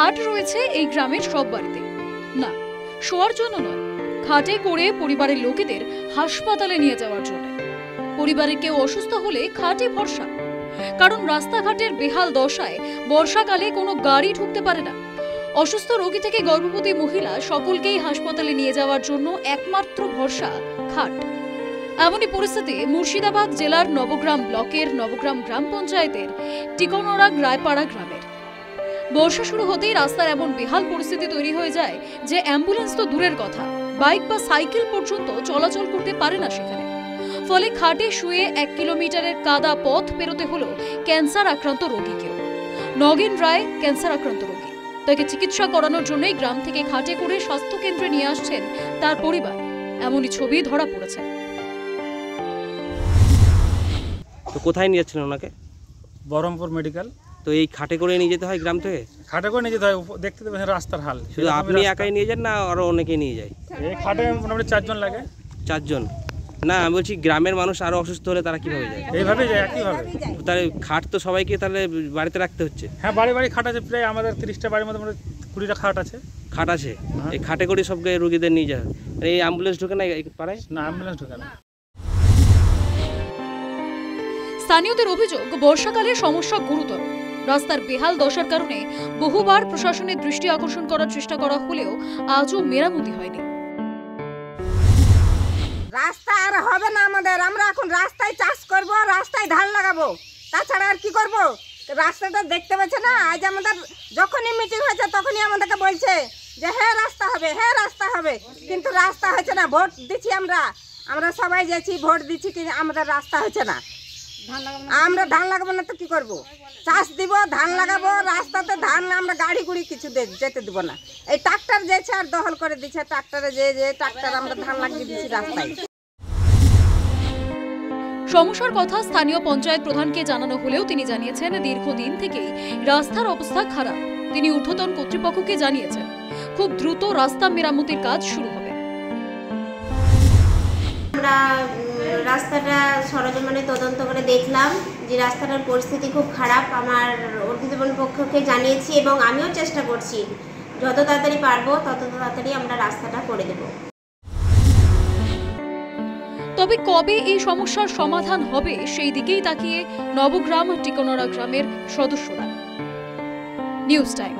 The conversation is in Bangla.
খাট রয়েছে এই গ্রামের সব বাড়িতে, না শোয়ার জন্য নয়, খাটে করে পরিবারের লোকেদের হাসপাতালে নিয়ে যাওয়ার জন্য। পরিবারের কেউ অসুস্থ হলে খাটে ভরসা, কারণ রাস্তাঘাটের বেহাল দশায় বর্ষাকালে কোনো গাড়ি ঢুকতে পারে না। অসুস্থ রোগী থেকে গর্ভবতী মহিলা সকলকেই হাসপাতালে নিয়ে যাওয়ার জন্য একমাত্র ভরসা খাট। এমনই পরিস্থিতি মুর্শিদাবাদ জেলার নবগ্রাম ব্লকের নবগ্রাম গ্রাম পঞ্চায়েতের টিকোনরা রায়পাড়া গ্রামের। বর্ষা শুরু হতেই রাস্তার এমন বেহাল পরিস্থিতি তৈরি হয়ে যায় যে অ্যাম্বুলেন্স তো দূরের কথা, বাইক বা সাইকেল পর্যন্ত চলাচল করতে পারে না সেখানে। ফলে খাটে শুয়ে 1 কিলোমিটারের কাদা পথ পেরোতে হলো ক্যান্সার আক্রান্ত রোগীকেও। নগেন রায় ক্যান্সার আক্রান্ত রোগী, তাকে চিকিৎসা করানোর জন্যই গ্রাম থেকে খাটে করে স্বাস্থ্য কেন্দ্রে নিয়ে আসছেন তার পরিবার। এমনই ছবি ধরা পড়েছে। তো কোথায় নিয়ে যাচ্ছিলেন ওনাকে? বহরমপুর মেডিকেল। তো এই খাটে করে নিয়ে যেতে হয় গ্রাম থেকে? খাটে করে নিয়ে যেতে হয়, দেখতে দেবেন রাস্তার হাল। শুধু আপনি একাই নিয়ে যান না আরো অনেকে নিয়ে যায়? এই খাটে মোটামুটি 4 জন লাগে। 4 জন? না আমি বলছি গ্রামের মানুষ আরো অসুস্থ হলে তারা কিভাবে যায়? এইভাবে যায়, একইভাবে। তাহলে খাট তো সবাইকে তাহলে বাড়িতে রাখতে হচ্ছে? হ্যাঁ, বাড়ি বাড়ি খাট আছে, প্রায় আমাদের 30টা বাড়ির মধ্যে 20টা খাট আছে। খাট আছে, এই খাটে করে সব রোগীদের নিয়ে যায়। এই অ্যাম্বুলেন্স ঢোকে না পাড়ায়? না, অ্যাম্বুলেন্স ঢোকে না। স্থানীয়দের অভিযোগ, বর্ষাকালে সমস্যা গুরুতর। রাস্তার বেহাল দশার কারণে বহুবার প্রশাসনের দৃষ্টি আকর্ষণ করার চেষ্টা করা হলেও আজও মেরামতি হয়নি। রাস্তা আর হবে না আমাদের, আমরা এখন রাস্তায় চাষ করব, রাস্তায় ধান লাগাবো, তাছাড়া আর কি করব? রাস্তাটা দেখতে পাচ্ছে না? আজ আমাদের যখনই মিটিং হয়েছে তখনই আমাদেরকে বলছে যে হ্যাঁ রাস্তা হবে, হ্যাঁ রাস্তা হবে, কিন্তু রাস্তা হচ্ছে না। ভোট দিচ্ছি আমরা সবাই যাচ্ছি, ভোট দিচ্ছি, কিন্তু আমাদের রাস্তা হচ্ছে না। আমরা ধান লাগাবো না তো কি করব? চাষ দিব, ধান লাগাবো, রাস্তাতে ধান আমরা গাড়ি গুড়ি কিছু যেতে দিব না। এই ট্রাক্টর যেছে আর দখল করে দিচ্ছে, ট্রাক্টরে যে ট্রাক্টর আমরা ধান লাগিয়ে দিচ্ছি রাস্তায়। সমস্যার কথা স্থানীয় পঞ্চায়েত প্রধানকে জানানো হলেও তিনি জানিয়েছেন দীর্ঘদিন থেকেই রাস্তার অবস্থা খারাপ। তিনি ঊর্ধ্বতন কর্তৃপক্ষকে জানিয়েছেন খুব দ্রুত রাস্তা মেরামতির কাজ শুরু হবে। আমরা রাস্তাটা সরজমিনে তদন্ত করে দেখলাম যে রাস্তাটার পরিস্থিতি খুব খারাপ। আমার ঊর্ধ্বতন পক্ষকে জানিয়েছি এবং আমিও চেষ্টা করছি যত তাড়াতাড়ি পারবো তত তাড়াতাড়ি আমরা রাস্তাটা করে দেব। তবে কবে এই সমস্যার সমাধান হবে সেই দিকেই তাকিয়ে নবগ্রাম টিকোনরা গ্রামের সদস্যরা। News time.